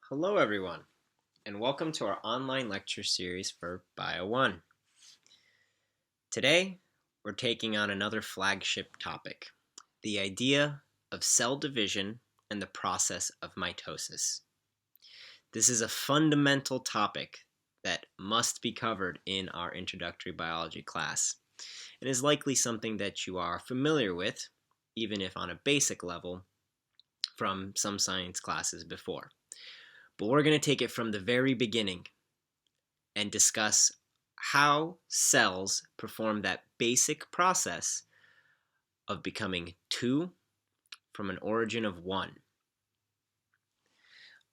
Hello everyone, and welcome to our online lecture series for Bio1. Today, we're taking on another flagship topic, the idea of cell division and the process of mitosis. This is a fundamental topic that must be covered in our introductory biology class, and is likely something that you are familiar with, even if on a basic level, from some science classes before. But we're going to take it from the very beginning and discuss how cells perform that basic process of becoming two from an origin of one.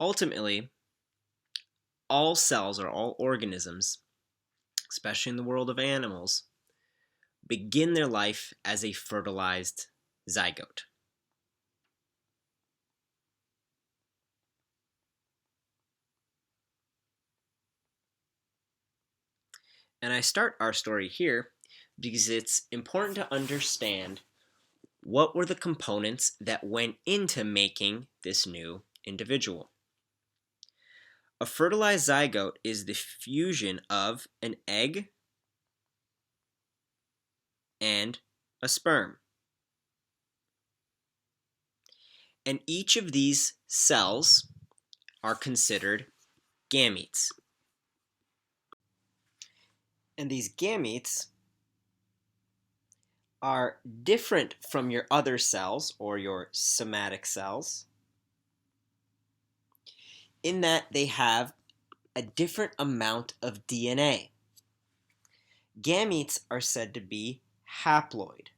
Ultimately, all cells or all organisms, especially in the world of animals, begin their life as a fertilized zygote. And I start our story here because it's important to understand what were the components that went into making this new individual. A fertilized zygote is the fusion of an egg and a sperm. And each of these cells are considered gametes. And these gametes are different from your other cells or your somatic cells in that they have a different amount of DNA. Gametes are said to be haploid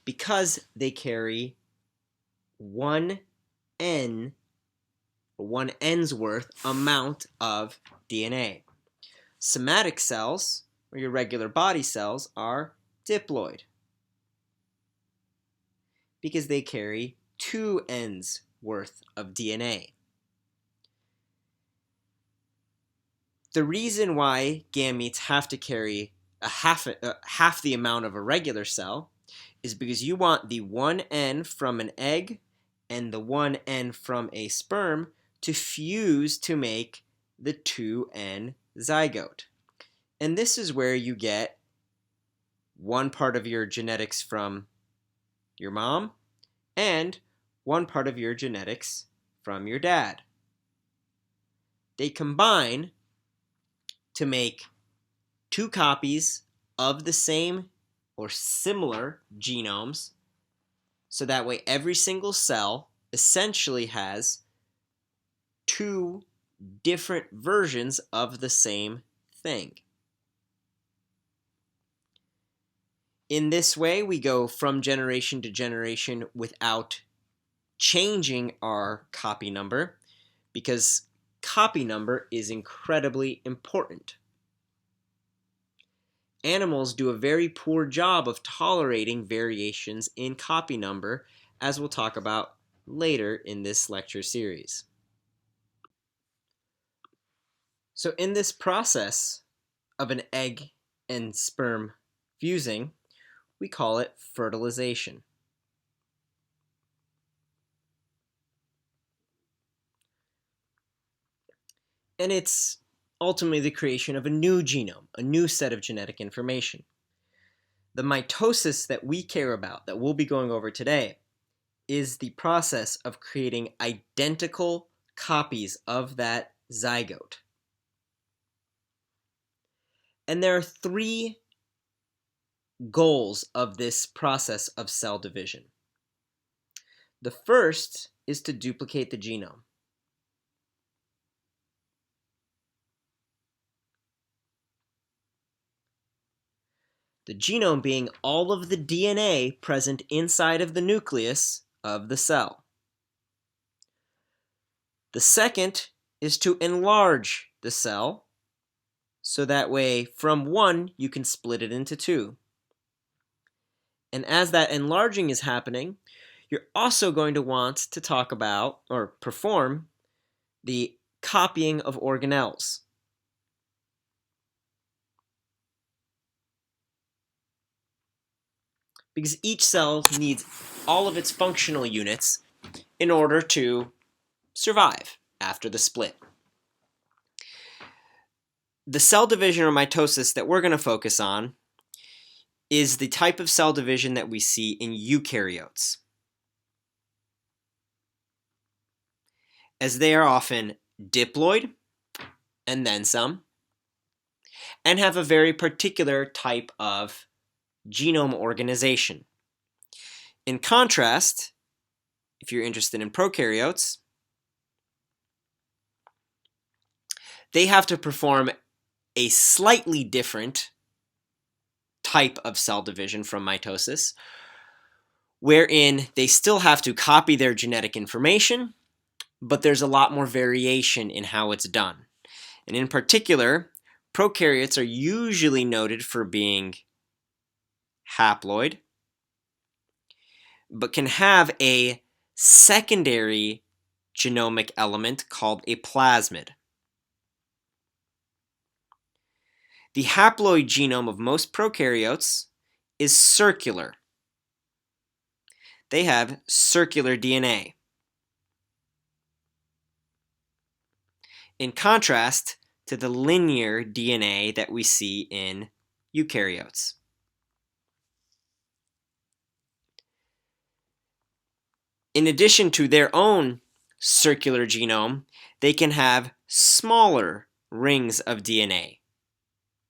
because they carry one N's worth amount of DNA. Somatic cells, or your regular body cells, are diploid because they carry 2 N's worth of DNA. The reason why gametes have to carry half the amount of a regular cell is because you want the 1 N from an egg and the 1 N from a sperm to fuse to make the 2 N zygote. And this is where you get one part of your genetics from your mom and one part of your genetics from your dad. They combine to make 2 copies of the same or similar genomes, so that way every single cell essentially has 2 different versions of the same thing. In this way, we go from generation to generation without changing our copy number, because copy number is incredibly important. Animals do a very poor job of tolerating variations in copy number, as we'll talk about later in this lecture series. So in this process of an egg and sperm fusing, we call it fertilization. And it's ultimately the creation of a new genome, a new set of genetic information. The mitosis that we care about, that we'll be going over today, is the process of creating identical copies of that zygote. And there are 3 goals of this process of cell division. The first is to duplicate the genome. The genome being all of the DNA present inside of the nucleus of the cell. The second is to enlarge the cell, so that way from 1 you can split it into 2. And as that enlarging is happening, you're also going to want to talk about or perform the copying of organelles. Because each cell needs all of its functional units in order to survive after the split. The cell division or mitosis that we're going to focus on is the type of cell division that we see in eukaryotes, as they are often diploid and then some, and have a very particular type of genome organization. In contrast, if you're interested in prokaryotes, they have to perform a slightly different type of cell division from mitosis, wherein they still have to copy their genetic information, but there's a lot more variation in how it's done. And in particular, prokaryotes are usually noted for being haploid, but can have a secondary genomic element called a plasmid. The haploid genome of most prokaryotes is circular. They have circular DNA. In contrast to the linear DNA that we see in eukaryotes. In addition to their own circular genome, they can have smaller rings of DNA,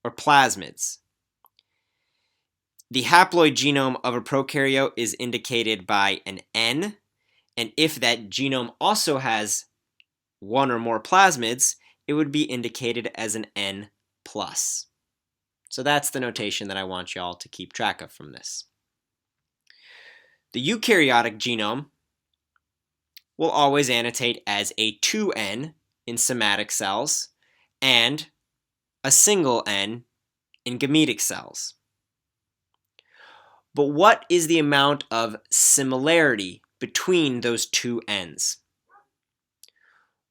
or plasmids. The haploid genome of a prokaryote is indicated by an N, and if that genome also has one or more plasmids, it would be indicated as an N+. So that's the notation that I want y'all to keep track of from this. The eukaryotic genome will always annotate as a 2N in somatic cells and a single N in gametic cells. But what is the amount of similarity between those two N's?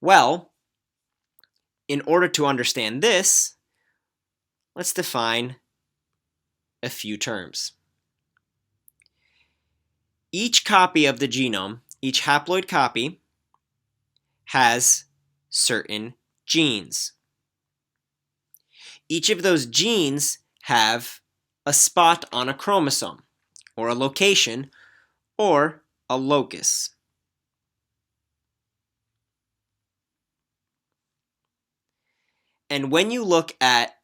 Well, in order to understand this, let's define a few terms. Each copy of the genome, each haploid copy, has certain genes. Each of those genes have a spot on a chromosome, or a location, or a locus. And when you look at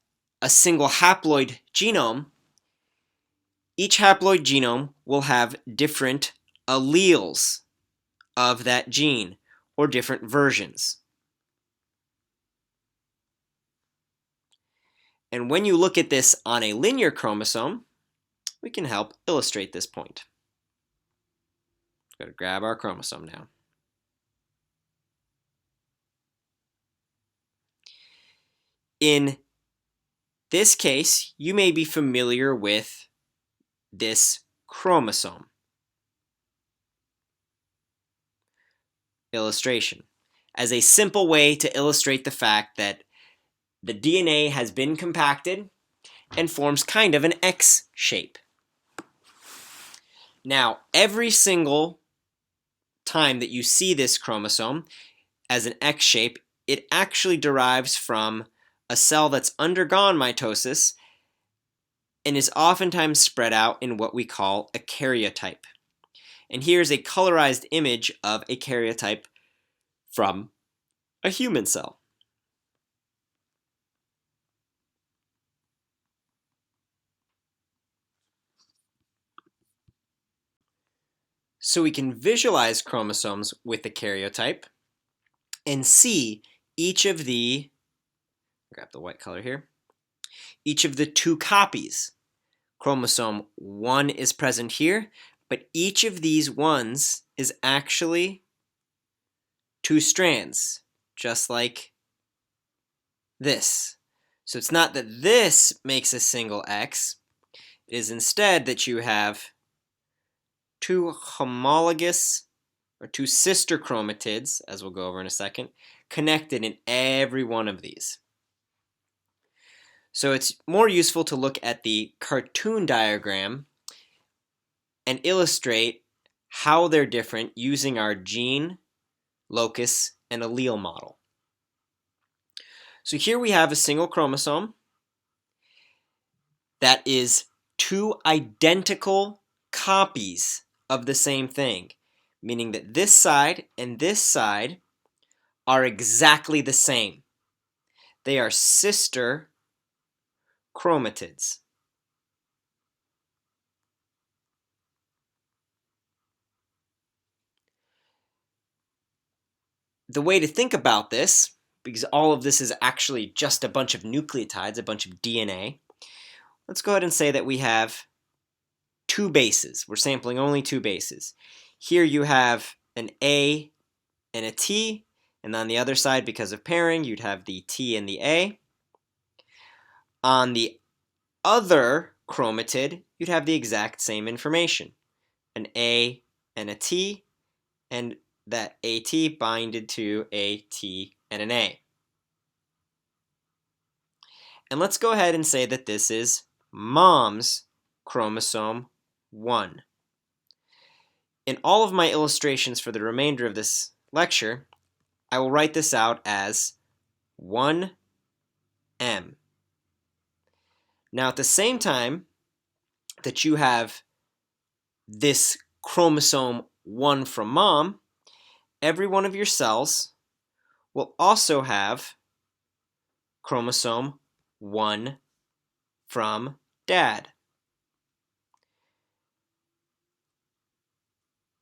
a single haploid genome, each haploid genome will have different alleles of that gene, or different versions. And when you look at this on a linear chromosome, we can help illustrate this point. Got to grab our chromosome now. In this case, you may be familiar with this chromosome illustration as a simple way to illustrate the fact that the DNA has been compacted and forms kind of an X shape. Now, every single time that you see this chromosome as an X shape, it actually derives from a cell that's undergone mitosis and is oftentimes spread out in what we call a karyotype. And here's a colorized image of a karyotype from a human cell. So we can visualize chromosomes with the karyotype and see each of the, grab the white color here, each of the two copies. Chromosome 1 is present here, but each of these ones is actually two strands, just like this. So it's not that this makes a single X, it is instead that you have two homologous, or two sister chromatids, as we'll go over in a second, connected in every one of these. So it's more useful to look at the cartoon diagram and illustrate how they're different using our gene, locus, an allele model. So here we have a single chromosome that is two identical copies of the same thing, meaning that this side and this side are exactly the same. They are sister chromatids. The way to think about this, because all of this is actually just a bunch of nucleotides, a bunch of DNA, let's go ahead and say that we have two bases. We're sampling only two bases. Here you have an A and a T, and on the other side, because of pairing, you'd have the T and the A. On the other chromatid, you'd have the exact same information, an A and a T, and that AT binded to a T and an A. And let's go ahead and say that this is mom's chromosome 1. In all of my illustrations for the remainder of this lecture, I will write this out as 1M. Now at the same time that you have this chromosome 1 from mom, every one of your cells will also have chromosome 1 from dad.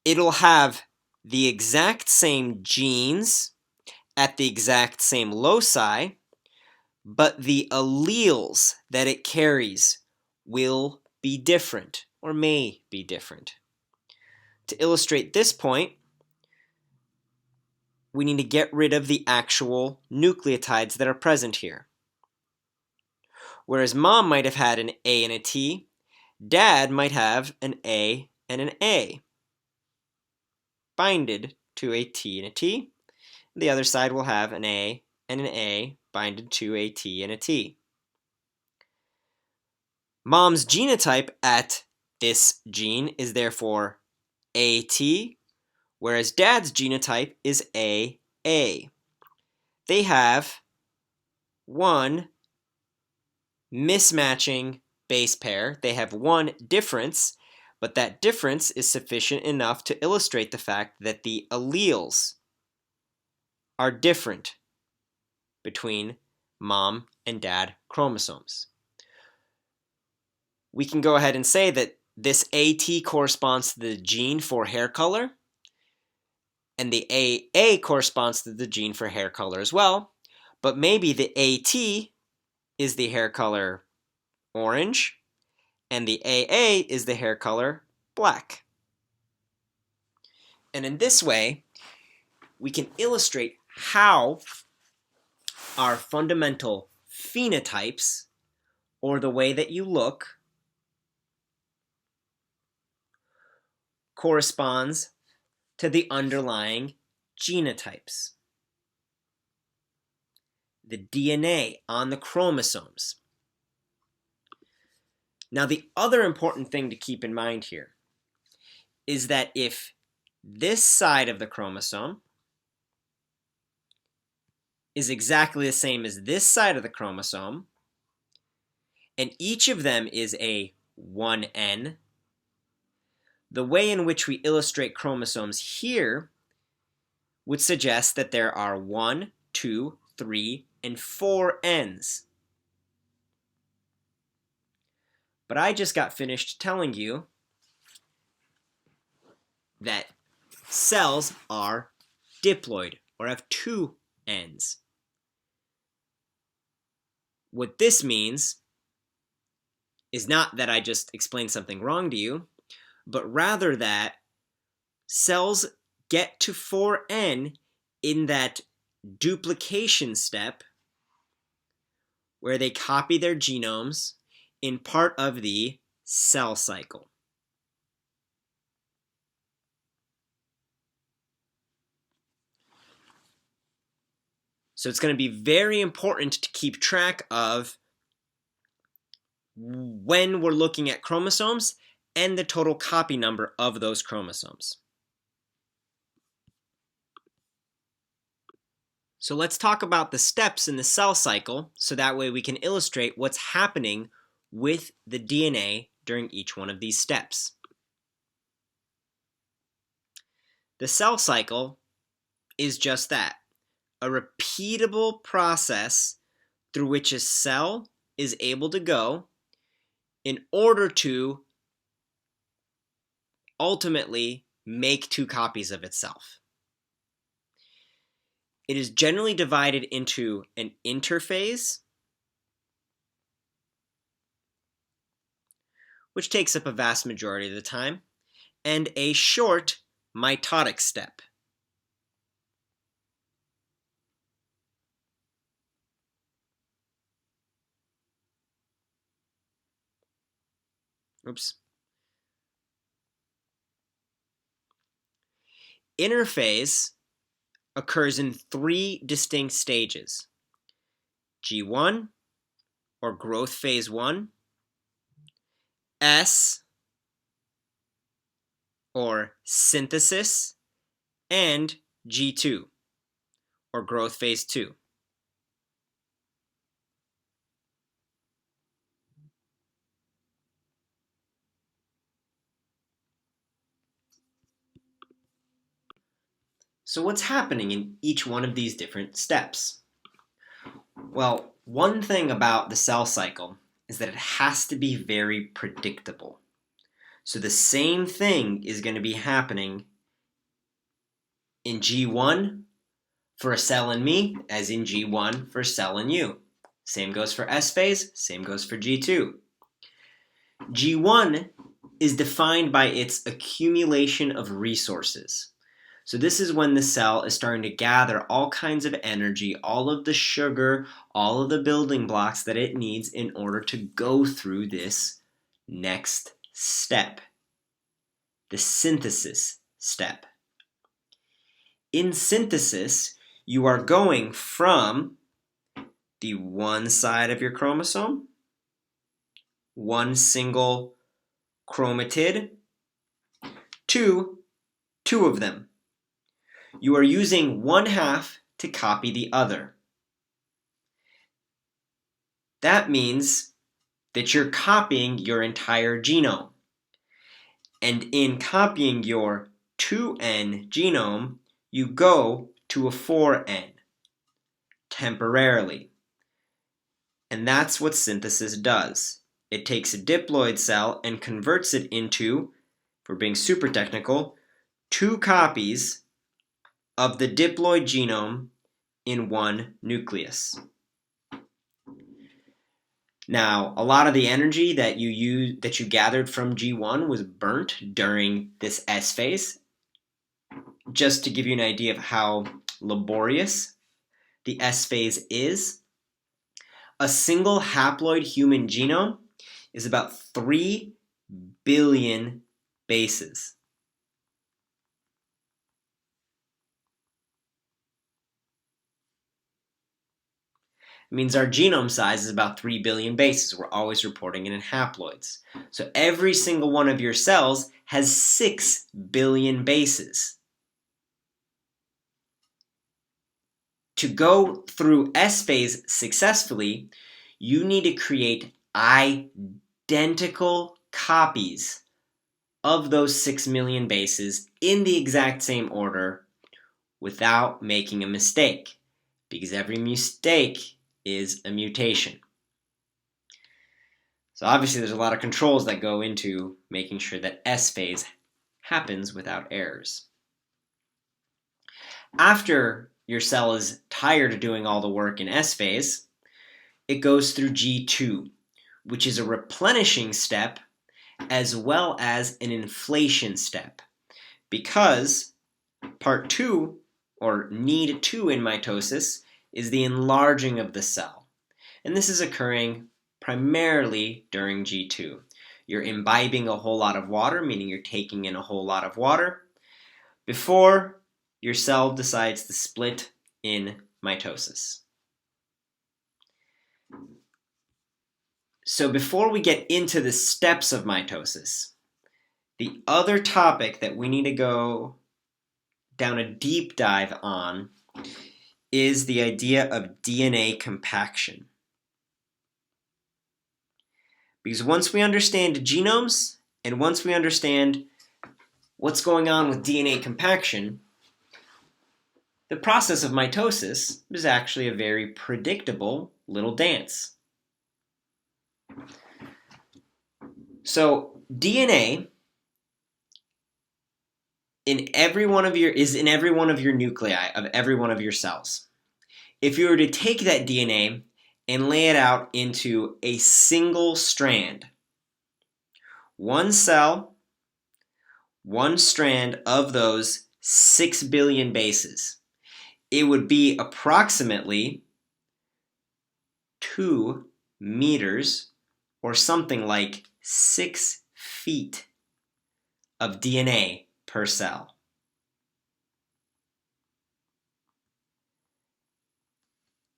It'll have the exact same genes at the exact same loci, but the alleles that it carries will be different, or may be different. To illustrate this point, we need to get rid of the actual nucleotides that are present here. Whereas mom might have had an A and a T, dad might have an A and an A, binded to a T and a T. The other side will have an A and an A binded to a T and a T. Mom's genotype at this gene is therefore AT, whereas dad's genotype is AA. They have one mismatching base pair. They have one difference, but that difference is sufficient enough to illustrate the fact that the alleles are different between mom and dad chromosomes. We can go ahead and say that this AT corresponds to the gene for hair color, and the AA corresponds to the gene for hair color as well, but maybe the AT is the hair color orange, and the AA is the hair color black. And in this way, we can illustrate how our fundamental phenotypes, or the way that you look, corresponds to the underlying genotypes, the DNA on the chromosomes. Now, the other important thing to keep in mind here is that if this side of the chromosome is exactly the same as this side of the chromosome, and each of them is a 1N, the way in which we illustrate chromosomes here would suggest that there are 1, 2, 3, and 4 N's. But I just got finished telling you that cells are diploid, or have 2 N's. What this means is not that I just explained something wrong to you, but rather that cells get to 4N in that duplication step where they copy their genomes in part of the cell cycle. So it's going to be very important to keep track of when we're looking at chromosomes and the total copy number of those chromosomes. So let's talk about the steps in the cell cycle so that way we can illustrate what's happening with the DNA during each one of these steps. The cell cycle is just that, a repeatable process through which a cell is able to go in order to ultimately make two copies of itself. It is generally divided into an interphase, which takes up a vast majority of the time, and a short mitotic step. Interphase occurs in three distinct stages: G1, or growth phase 1, S, or synthesis, and G2, or growth phase 2. So what's happening in each one of these different steps? Well, one thing about the cell cycle is that it has to be very predictable. So the same thing is going to be happening in G1 for a cell in me as in G1 for a cell in you. Same goes for S phase, same goes for G2. G1 is defined by its accumulation of resources. So this is when the cell is starting to gather all kinds of energy, all of the sugar, all of the building blocks that it needs in order to go through this next step, the synthesis step. In synthesis, you are going from the one side of your chromosome, one single chromatid, to two of them. You are using one half to copy the other. That means that you're copying your entire genome. And in copying your 2N genome, you go to a 4N temporarily. And that's what synthesis does. It takes a diploid cell and converts it into, if we're being super technical, two copies of the diploid genome in one nucleus. Now, a lot of the energy that you gathered from G1 was burnt during this S phase. Just to give you an idea of how laborious the S phase is, a single haploid human genome is about 3 billion bases. It means our genome size is about 3 billion bases. We're always reporting it in haploids. So every single one of your cells has 6 billion bases. To go through S phase successfully, you need to create identical copies of those 6 million bases in the exact same order without making a mistake, because every mistake is a mutation. So obviously there's a lot of controls that go into making sure that S phase happens without errors. After your cell is tired of doing all the work in S phase, it goes through G2, which is a replenishing step as well as an inflation step, because part 2, or need 2 in mitosis, is the enlarging of the cell. And this is occurring primarily during G2. You're imbibing a whole lot of water, meaning you're taking in a whole lot of water, before your cell decides to split in mitosis. So before we get into the steps of mitosis, the other topic that we need to go down a deep dive on is the idea of DNA compaction. Because once we understand genomes, and once we understand what's going on with DNA compaction, the process of mitosis is actually a very predictable little dance. So DNA is in every one of your nuclei of every one of your cells. If you were to take that DNA and lay it out into a single strand, one cell, one strand of those 6 billion bases, it would be approximately 2 meters or something like 6 feet of DNA per cell.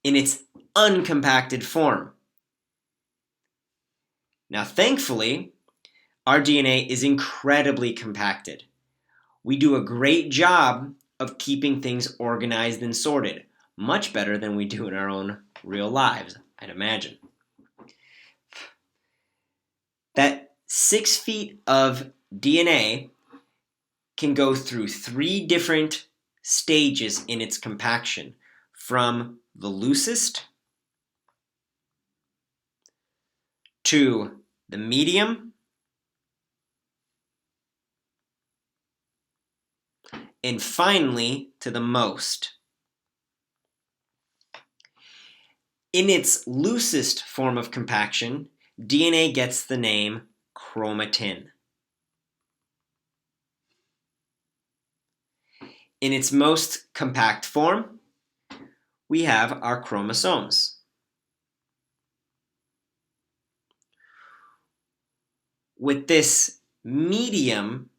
In its uncompacted form. Now, thankfully, our DNA is incredibly compacted. We do a great job of keeping things organized and sorted, much better than we do in our own real lives, I'd imagine. That 6 feet of DNA can go through 3 different stages in its compaction, from the loosest to the medium and finally to the most. In its loosest form of compaction, DNA gets the name chromatin. In its most compact form, we have our chromosomes. With this medium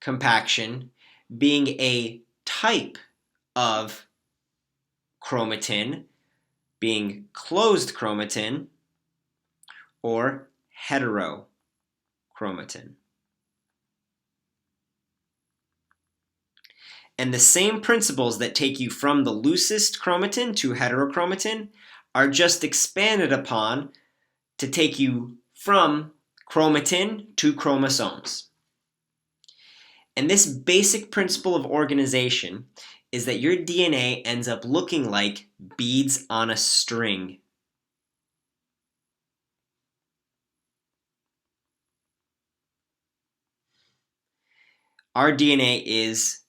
compaction being a type of chromatin, being closed chromatin or heterochromatin. And the same principles that take you from the loosest chromatin to heterochromatin are just expanded upon to take you from chromatin to chromosomes. And this basic principle of organization is that your DNA ends up looking like beads on a string. Our DNA is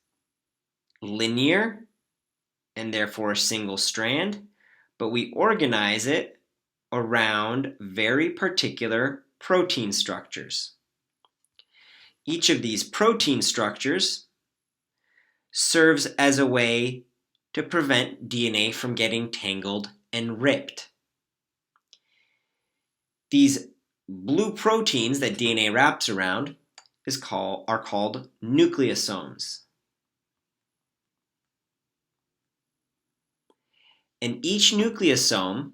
linear and therefore a single strand, but we organize it around very particular protein structures. Each of these protein structures serves as a way to prevent DNA from getting tangled and ripped. These blue proteins that DNA wraps around are called nucleosomes. And each nucleosome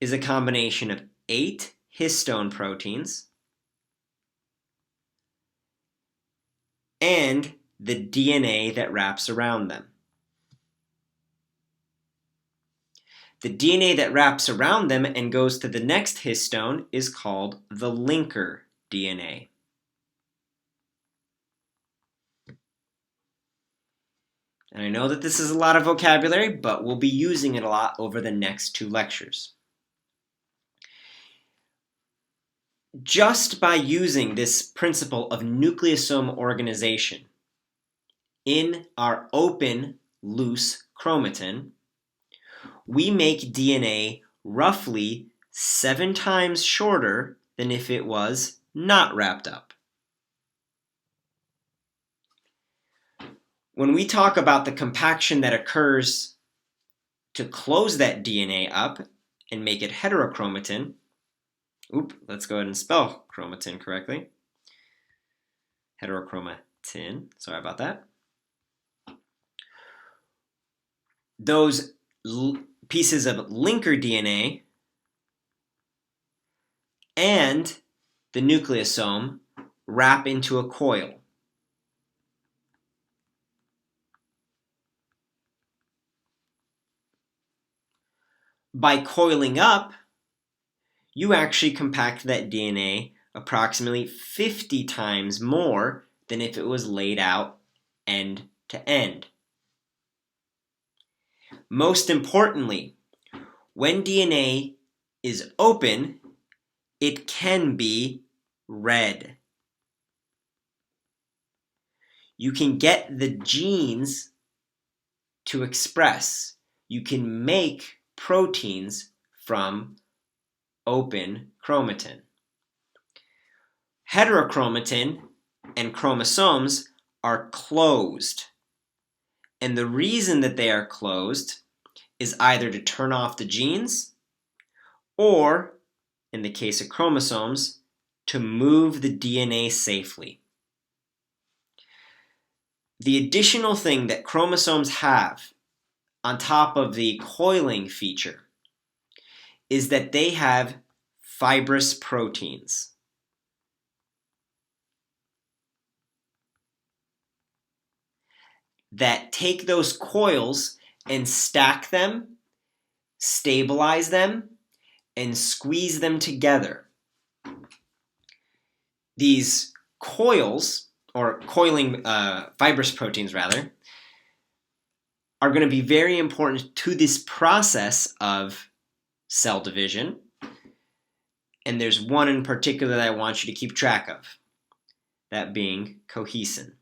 is a combination of 8 histone proteins and the DNA that wraps around them. The DNA that wraps around them and goes to the next histone is called the linker DNA. And I know that this is a lot of vocabulary, but we'll be using it a lot over the next 2 lectures. Just by using this principle of nucleosome organization in our open, loose chromatin, we make DNA roughly 7 times shorter than if it was not wrapped up. When we talk about the compaction that occurs to close that DNA up and make it heterochromatin, let's go ahead and spell chromatin correctly. Heterochromatin, sorry about that. Those pieces of linker DNA and the nucleosome wrap into a coil. By coiling up, you actually compact that DNA approximately 50 times more than if it was laid out end to end. Most importantly, when DNA is open, it can be read. You can get the genes to express. You can make proteins from open chromatin. Heterochromatin and chromosomes are closed. And the reason that they are closed is either to turn off the genes or, in the case of chromosomes, to move the DNA safely. The additional thing that chromosomes have on top of the coiling feature is that they have fibrous proteins. That take those coils and stack them, stabilize them, and squeeze them together. These coils, or coiling fibrous proteins rather, are going to be very important to this process of cell division. And there's one in particular that I want you to keep track of, that being cohesin.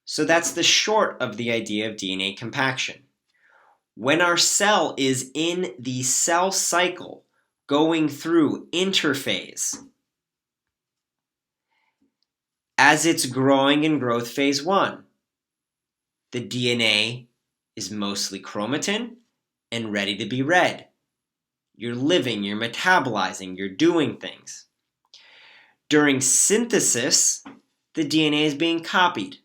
So that's the short of the idea of DNA compaction. When our cell is in the cell cycle, going through interphase, as it's growing in growth phase 1, the DNA is mostly chromatin and ready to be read. You're living, you're metabolizing, you're doing things. During synthesis, the DNA is being copied.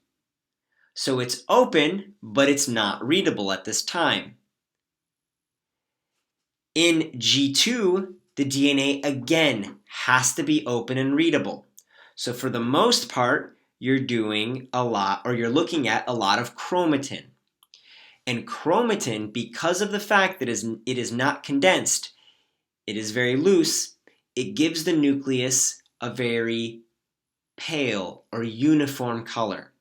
So it's open, but it's not readable at this time. In G2, the DNA again has to be open and readable. So for the most part, you're doing a lot, or you're looking at a lot of chromatin. And chromatin, because of the fact that it is not condensed, it is very loose, it gives the nucleus a very pale or uniform color.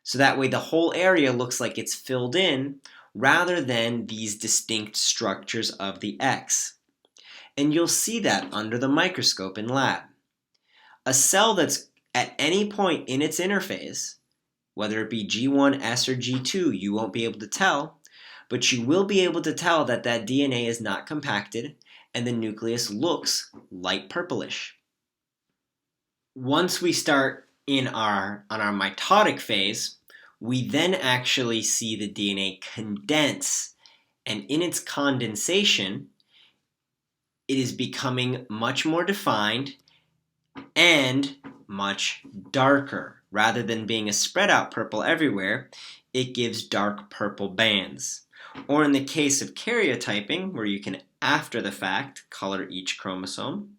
So that way the whole area looks like it's filled in rather than these distinct structures of the X. And you'll see that under the microscope in lab. A cell that's at any point in its interphase, whether it be G1S or G2, you won't be able to tell, but you will be able to tell that that DNA is not compacted and the nucleus looks light purplish. Once we start on our mitotic phase, we then actually see the DNA condense, and in its condensation, it is becoming much more defined and much darker. Rather than being a spread out purple everywhere, it gives dark purple bands. Or in the case of karyotyping, where you can, after the fact, color each chromosome,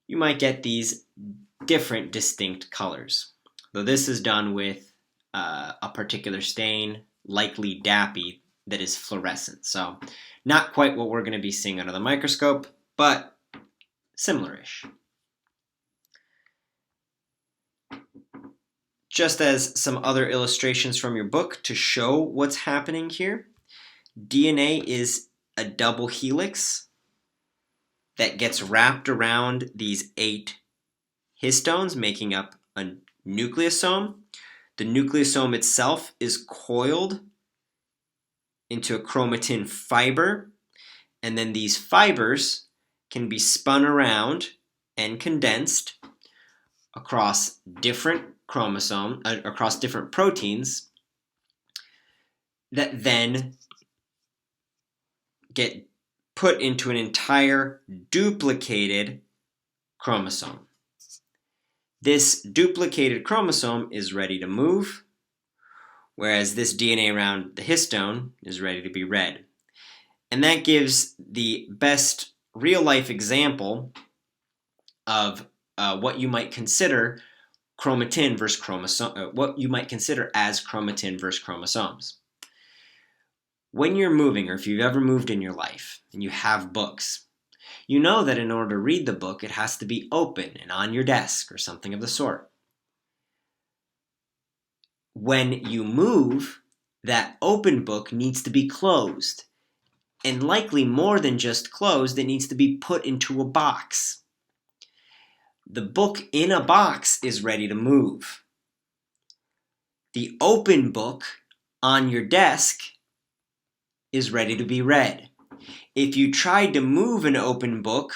you might get these different distinct colors. Though this is done with a particular stain, likely DAPI, that is fluorescent. So not quite what we're going to be seeing under the microscope, but similar-ish. Just as some other illustrations from your book to show what's happening here, DNA is a double helix that gets wrapped around these 8 histones, making up a nucleosome. The nucleosome itself is coiled into a chromatin fiber, and then these fibers can be spun around and condensed across different across different proteins that then get put into an entire duplicated chromosome. This duplicated chromosome is ready to move, whereas this DNA around the histone is ready to be read. And that gives the best real-life example of what you might consider chromatin versus chromosome, what you might consider as chromatin versus chromosomes. When you're moving, or if you've ever moved in your life and you have books, you know that in order to read the book, it has to be open and on your desk or something of the sort. When you move, that open book needs to be closed, and likely more than just closed, it needs to be put into a box. The book in a box is ready to move. The open book on your desk is ready to be read. If you tried to move an open book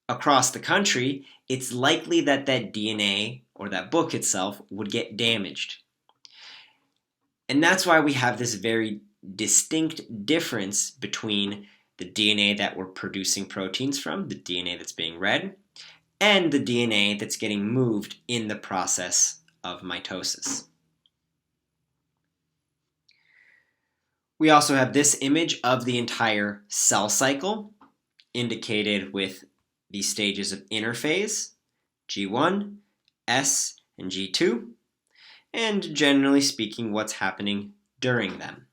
across the country, it's likely that that DNA or that book itself would get damaged. And that's why we have this very distinct difference between the DNA that we're producing proteins from, the DNA that's being read, and the DNA that's getting moved in the process of mitosis. We also have this image of the entire cell cycle, indicated with the stages of interphase, G1, S, and G2, and generally speaking, what's happening during them.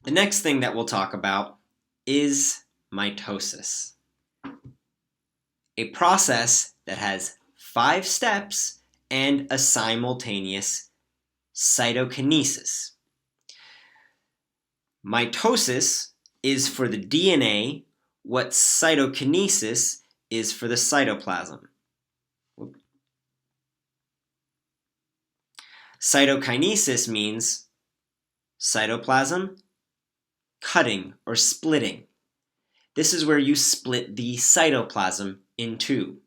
The next thing that we'll talk about is mitosis, a process that has 5 steps and a simultaneous cytokinesis. Mitosis is for the DNA what cytokinesis is for the cytoplasm. Cytokinesis means cytoplasm cutting or splitting. This is where you split the cytoplasm in two.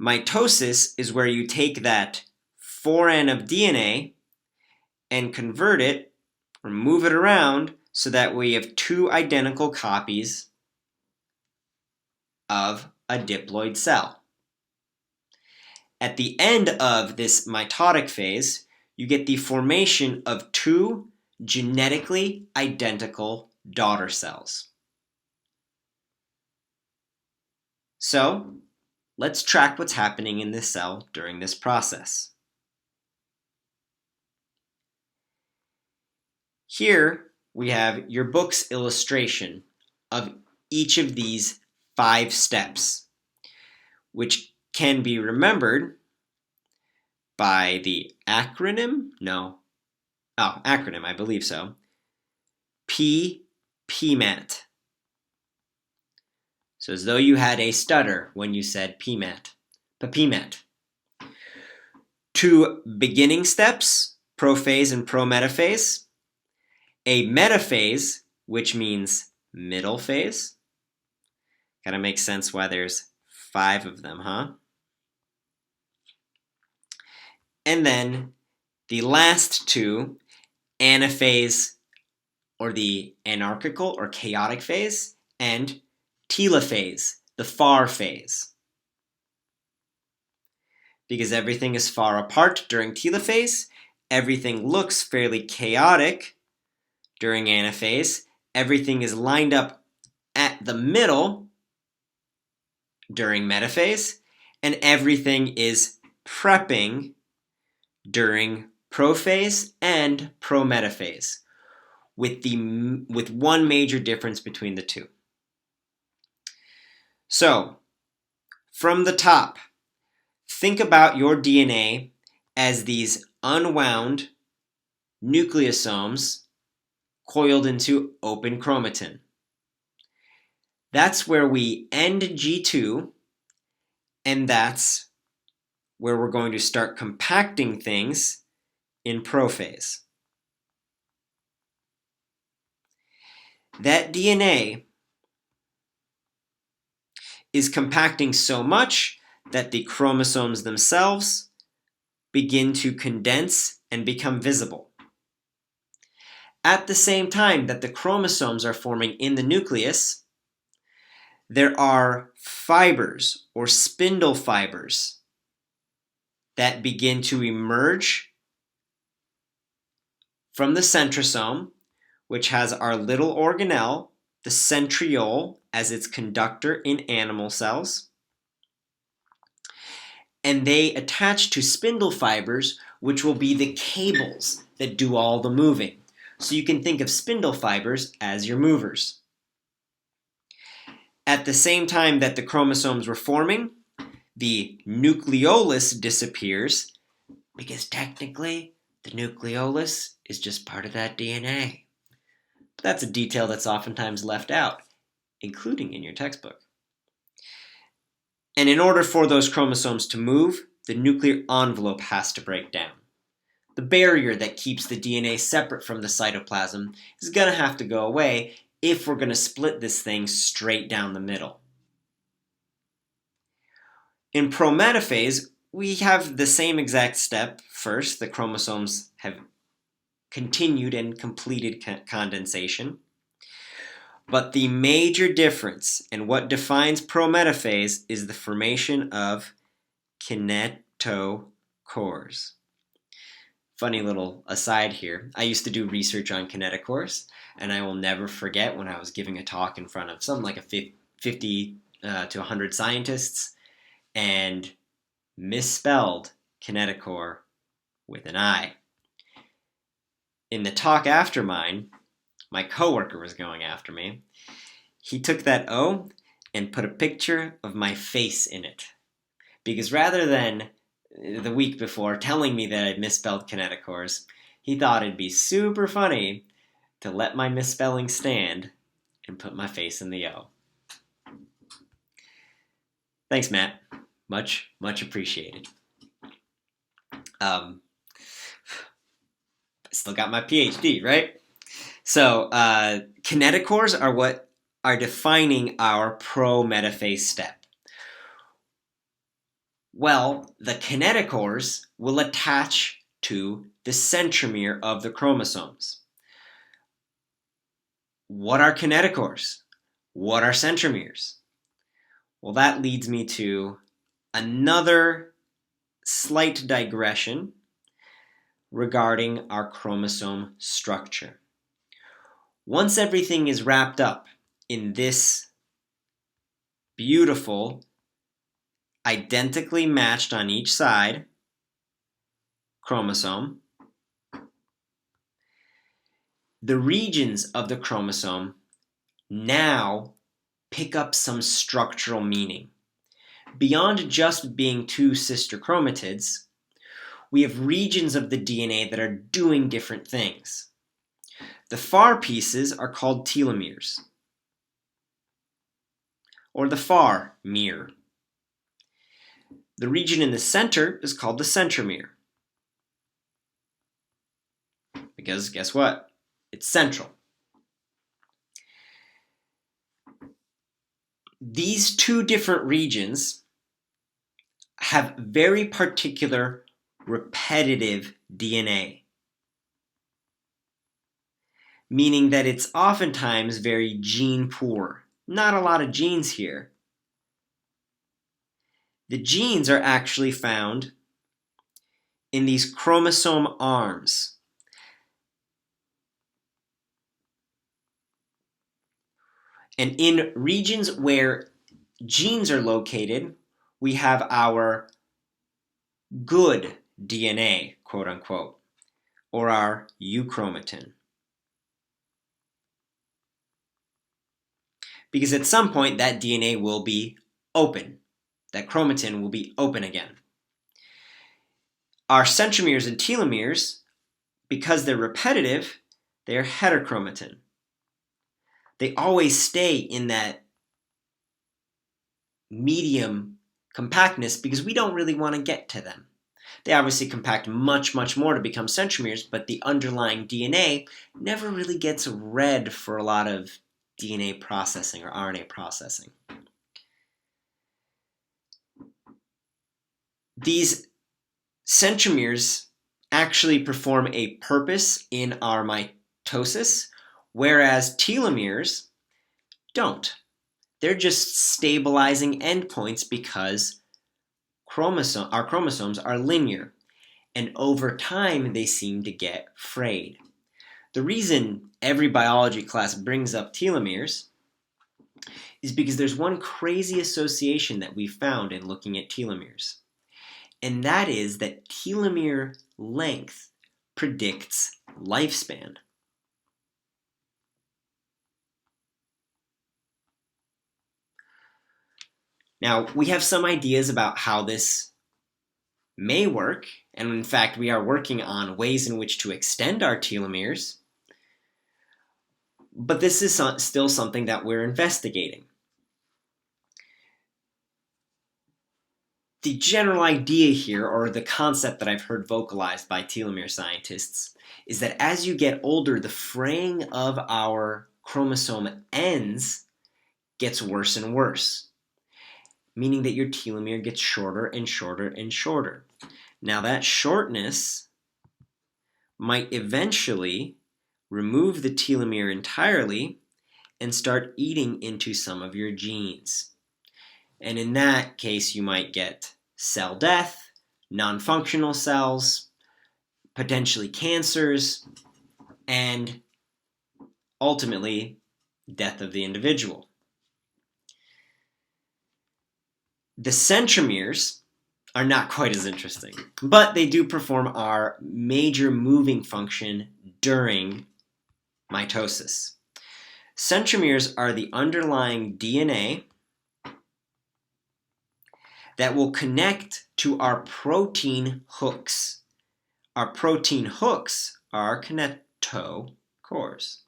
Mitosis is where you take that 4N of DNA and convert it or move it around so that we have 2 identical copies of a diploid cell. At the end of this mitotic phase, you get the formation of 2 genetically identical daughter cells. So, let's track what's happening in this cell during this process. Here we have your book's illustration of each of these 5 steps, which can be remembered by the acronym, I believe so, PMAT. So as though you had a stutter when you said PMAT, PMAT. 2 beginning steps, prophase and prometaphase. A metaphase, which means middle phase. Kind of makes sense why there's 5 of them, huh? And then the last 2, anaphase, or the anarchical or chaotic phase, and telophase, the far phase. Because everything is far apart during telophase, everything looks fairly chaotic during anaphase, everything is lined up at the middle during metaphase, and everything is prepping during prophase and prometaphase, with one major difference between the two. So, from the top, think about your DNA as these unwound nucleosomes coiled into open chromatin. That's where we end G2, and that's where we're going to start compacting things in prophase. That DNA is compacting so much that the chromosomes themselves begin to condense and become visible. At the same time that the chromosomes are forming in the nucleus, there are fibers or spindle fibers that begin to emerge from the centrosome, which has our little organelle, the centriole, as its conductor in animal cells. and they attach to spindle fibers, which will be the cables that do all the moving. So you can think of spindle fibers as your movers. At the same time that the chromosomes were forming, the nucleolus disappears because technically the nucleolus is just part of that DNA. But that's a detail that's oftentimes left out, including in your textbook. And in order for those chromosomes to move, the nuclear envelope has to break down. The barrier that keeps the DNA separate from the cytoplasm is going to have to go away if we're going to split this thing straight down the middle. In prometaphase, we have the same exact step. First, the chromosomes have continued and completed condensation. But the major difference and what defines prometaphase is the formation of kinetochores. Funny little aside here. I used to do research on kinetochores, and I will never forget when I was giving a talk in front of something like a 50 to 100 scientists and misspelled kinetochore with an I. In the talk after mine, my coworker was going after me. He took that O and put a picture of my face in it. Because rather than the week before telling me that I'd misspelled kinetochores, he thought it'd be super funny to let my misspelling stand and put my face in the O. Thanks, Matt. Much, much appreciated. I still got my PhD, right? So, kinetochores are what are defining our prometaphase step. Well, the kinetochores will attach to the centromere of the chromosomes. What are kinetochores? What are centromeres? Well, that leads me to another slight digression regarding our chromosome structure. Once everything is wrapped up in this beautiful, identically matched on each side chromosome, the regions of the chromosome now pick up some structural meaning. Beyond just being two sister chromatids, we have regions of the DNA that are doing different things. The far pieces are called telomeres, or the far mere. The region in the center is called the centromere. Because guess what? It's central. These two different regions have very particular repetitive DNA, meaning that it's oftentimes very gene poor. Not a lot of genes here. The genes are actually found in these chromosome arms. And in regions where genes are located, we have our good DNA, quote unquote, or our euchromatin. Because at some point that DNA will be open. That chromatin will be open again. Our centromeres and telomeres, because they're repetitive, they're heterochromatin. They always stay in that medium compactness because we don't really want to get to them. They obviously compact much, much more to become centromeres, but the underlying DNA never really gets read for a lot of DNA processing or RNA processing. These centromeres actually perform a purpose in our mitosis, whereas telomeres don't. They're just stabilizing endpoints because our chromosomes are linear, and over time they seem to get frayed. The reason every biology class brings up telomeres is because there's one crazy association that we found in looking at telomeres. and that is that telomere length predicts lifespan. Now, we have some ideas about how this may work, and in fact, we are working on ways in which to extend our telomeres, but this is still something that we're investigating. The general idea here, or the concept that I've heard vocalized by telomere scientists, is that as you get older, the fraying of our chromosome ends gets worse and worse, meaning that your telomere gets shorter and shorter and shorter. Now that shortness might eventually remove the telomere entirely and start eating into some of your genes. And in that case, you might get cell death, non-functional cells, potentially cancers, and ultimately death of the individual. The centromeres are not quite as interesting, but they do perform our major moving function during mitosis. Centromeres are the underlying DNA that will connect to our protein hooks. Our protein hooks are kinetochores.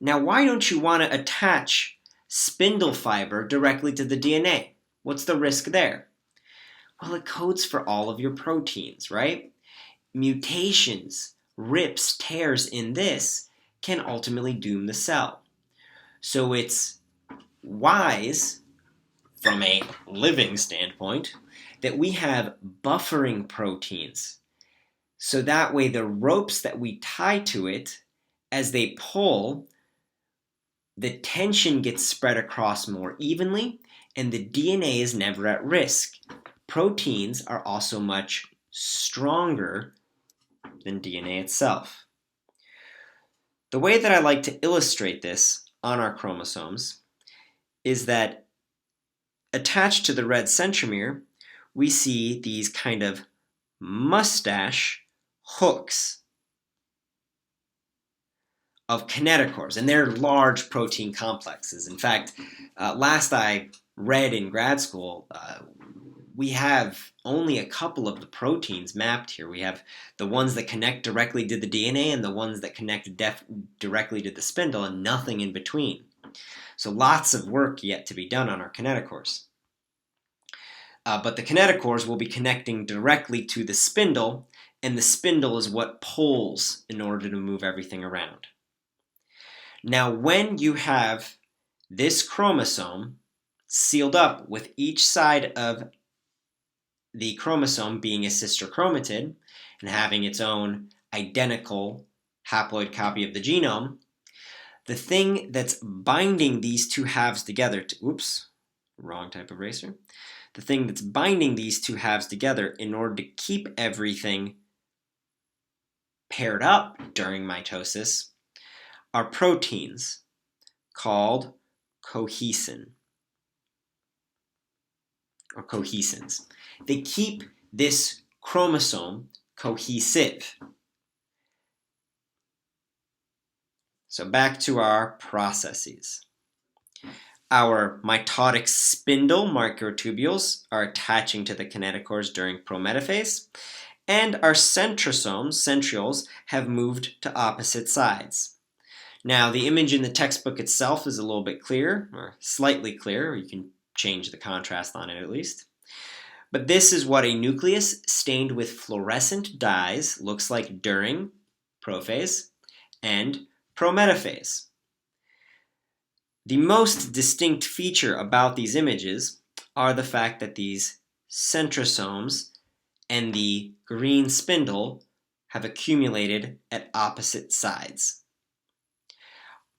Now, why don't you want to attach spindle fiber directly to the DNA? What's the risk there? Well, it codes for all of your proteins, right? Mutations, rips, tears in this can ultimately doom the cell. So it's wise, from a living standpoint, that we have buffering proteins. So that way the ropes that we tie to it, as they pull, the tension gets spread across more evenly, and the DNA is never at risk. Proteins are also much stronger than DNA itself. The way that I like to illustrate this on our chromosomes is that attached to the red centromere, we see these kind of mustache hooks of kinetochores, and they're large protein complexes. In fact, last I read in grad school, we have only a couple of the proteins mapped here. We have the ones that connect directly to the DNA and the ones that connect directly to the spindle, and nothing in between. So lots of work yet to be done on our kinetochores. But the kinetochores will be connecting directly to the spindle, and the spindle is what pulls in order to move everything around. Now, when you have this chromosome sealed up with each side of the chromosome being a sister chromatid and having its own identical haploid copy of the genome, the thing that's binding these two halves together wrong type of eraser. The thing that's binding these two halves together in order to keep everything paired up during mitosis are proteins called cohesin or cohesins. They keep this chromosome cohesive. So back to our processes. Our mitotic spindle microtubules are attaching to the kinetochores during prometaphase, and our centrioles have moved to opposite sides. Now, the image in the textbook itself is a little bit clearer, or slightly clearer, or you can change the contrast on it at least. But this is what a nucleus stained with fluorescent dyes looks like during prophase and prometaphase. The most distinct feature about these images are the fact that these centrosomes and the green spindle have accumulated at opposite sides.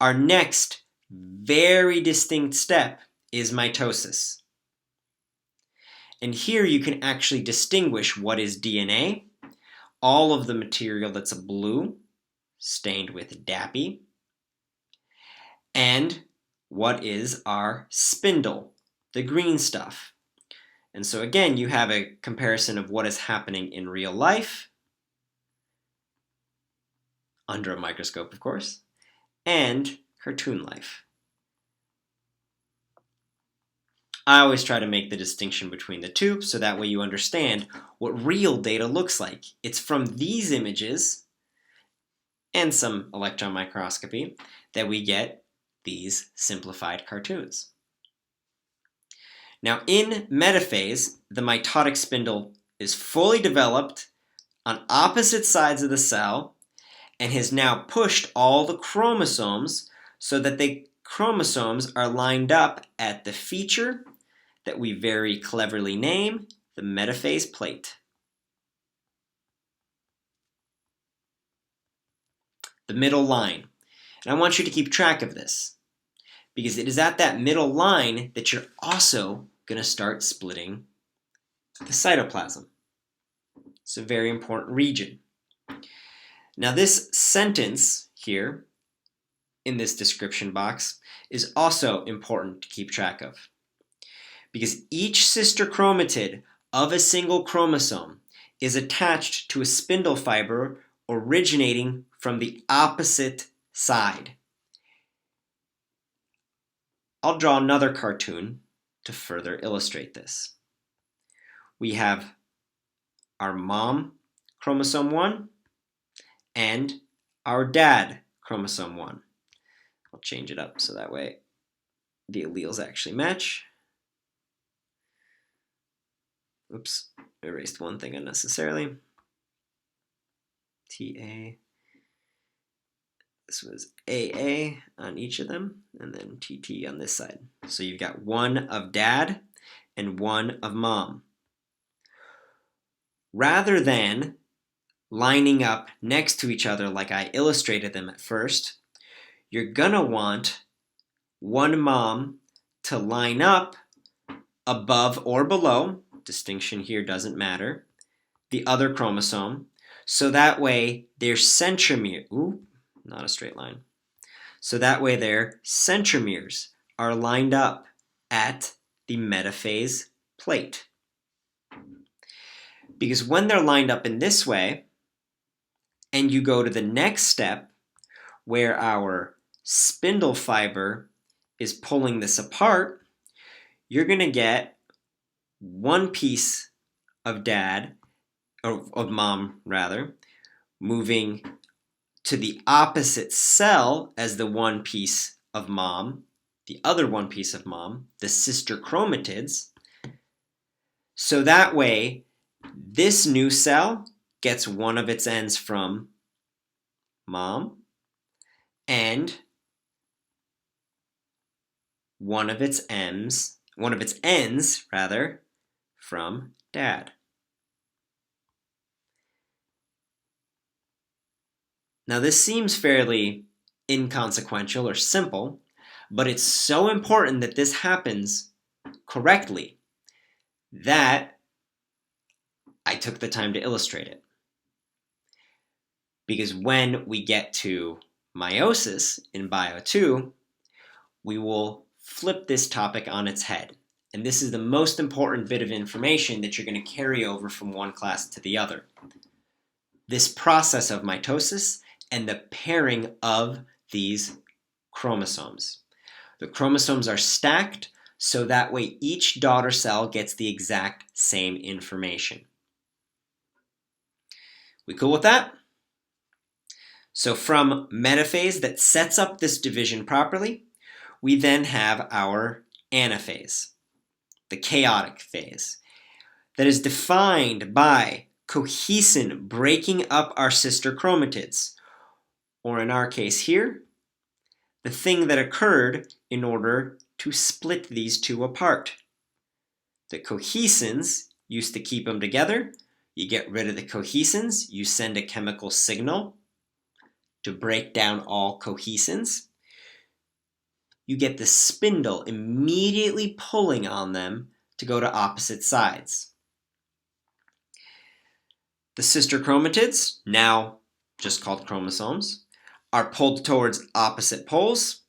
Our next very distinct step is mitosis. And here you can actually distinguish what is DNA, all of the material that's a blue, stained with DAPI, and what is our spindle, the green stuff, And so again, you have a comparison of what is happening in real life, under a microscope, of course, and cartoon life. I always try to make the distinction between the two so that way you understand what real data looks like. It's from these images and some electron microscopy that we get these simplified cartoons. Now in metaphase, the mitotic spindle is fully developed on opposite sides of the cell and has now pushed all the chromosomes so that the chromosomes are lined up at the feature that we very cleverly name the metaphase plate. The middle line. And I want you to keep track of this because it is at that middle line that you're also going to start splitting the cytoplasm. It's a very important region. Now this sentence here in this description box is also important to keep track of because each sister chromatid of a single chromosome is attached to a spindle fiber originating from the opposite side. I'll draw another cartoon to further illustrate this. We have our mom chromosome 1 and our dad chromosome 1. I'll change it up so that way the alleles actually match. Oops, erased one thing unnecessarily. TA. This was AA on each of them, and then TT on this side. So you've got one of dad and one of mom. Rather than lining up next to each other like I illustrated them at first, you're gonna want one mom to line up above or below, distinction here doesn't matter, the other chromosome, so that way their centromere, not a straight line, so that way their centromeres are lined up at the metaphase plate. Because when they're lined up in this way, and you go to the next step where our spindle fiber is pulling this apart, you're going to get one piece of dad, or of mom rather, moving to the opposite cell as the one piece of mom, the other one piece of mom, the sister chromatids. So that way, this new cell gets one of its ends from mom and one of its ends from dad. Now this seems fairly inconsequential or simple, but it's so important that this happens correctly that I took the time to illustrate it. Because when we get to meiosis in Bio 2, we will flip this topic on its head. And this is the most important bit of information that you're going to carry over from one class to the other. This process of mitosis and the pairing of these chromosomes. The chromosomes are stacked so that way each daughter cell gets the exact same information. We cool with that? So from metaphase that sets up this division properly, we then have our anaphase, the chaotic phase, that is defined by cohesin breaking up our sister chromatids, or in our case here, the thing that occurred in order to split these two apart. The cohesins used to keep them together. You get rid of the cohesins, you send a chemical signal to break down all cohesins. You get the spindle immediately pulling on them to go to opposite sides. The sister chromatids, now just called chromosomes, are pulled towards opposite poles.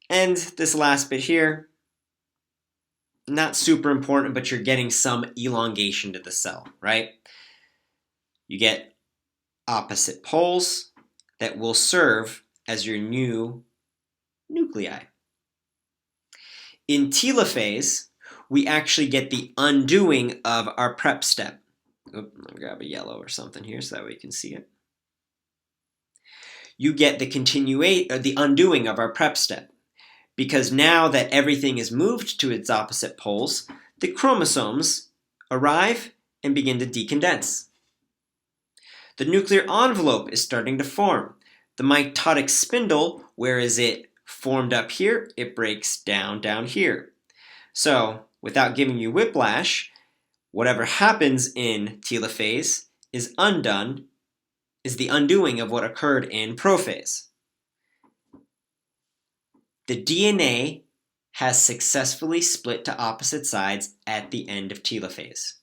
And this last bit here, not super important, but you're getting some elongation to the cell, right? You get opposite poles that will serve as your new nuclei. In telophase, we actually get the undoing of our prep step. Oop, let me grab a yellow or something here so that way you can see it. You get the undoing of our prep step, because now that everything is moved to its opposite poles, the chromosomes arrive and begin to decondense. The nuclear envelope is starting to form. The mitotic spindle, whereas it formed up here, it breaks down here. So, without giving you whiplash, whatever happens in telophase is the undoing of what occurred in prophase. The DNA has successfully split to opposite sides at the end of telophase.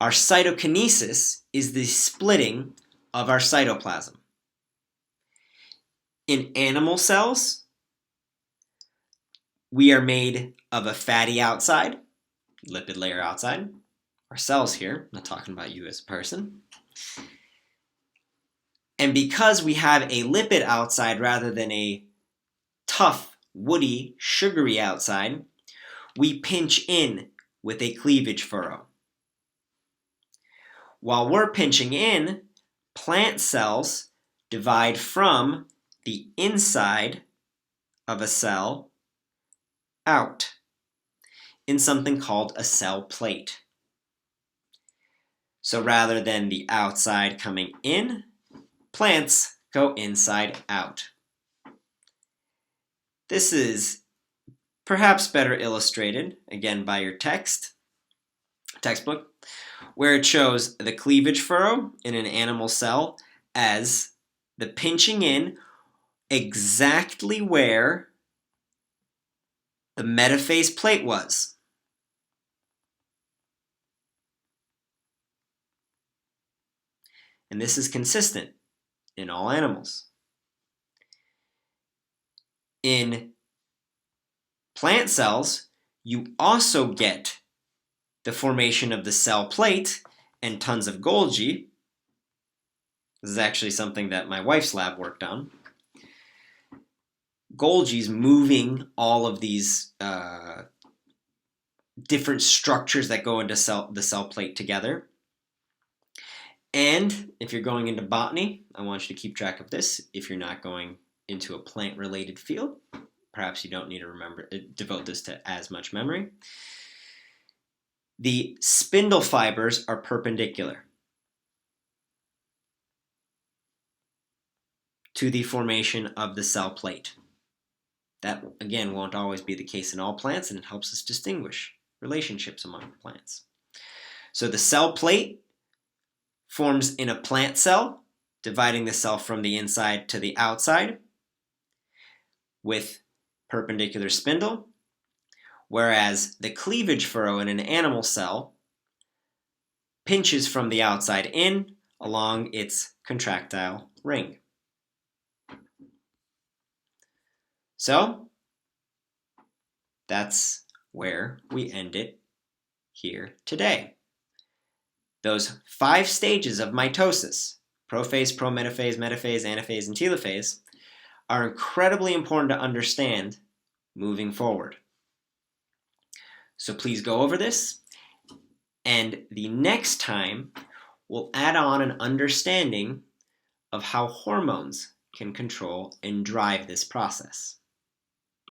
Our cytokinesis is the splitting of our cytoplasm. In animal cells, we are made of a fatty outside, lipid layer outside. Our cells here, I'm not talking about you as a person. And because we have a lipid outside rather than a tough, woody, sugary outside, we pinch in with a cleavage furrow. While we're pinching in, plant cells divide from the inside of a cell out in something called a cell plate. So rather than the outside coming in, plants go inside out. This is perhaps better illustrated, again, by your textbook, where it shows the cleavage furrow in an animal cell as the pinching in exactly where the metaphase plate was. And this is consistent in all animals. In plant cells, you also get the formation of the cell plate and tons of Golgi. This is actually something that my wife's lab worked on. Golgi's moving all of these different structures that go into the cell plate together. And if you're going into botany, I want you to keep track of this. If you're not going into a plant-related field, perhaps you don't need to devote this to as much memory. The spindle fibers are perpendicular to the formation of the cell plate. That, again, won't always be the case in all plants, and it helps us distinguish relationships among plants. So the cell plate forms in a plant cell, dividing the cell from the inside to the outside with perpendicular spindle, whereas the cleavage furrow in an animal cell pinches from the outside in along its contractile ring. So, that's where we end it here today. Those 5 stages of mitosis, prophase, prometaphase, metaphase, anaphase, and telophase, are incredibly important to understand moving forward. So please go over this, and the next time we'll add on an understanding of how hormones can control and drive this process.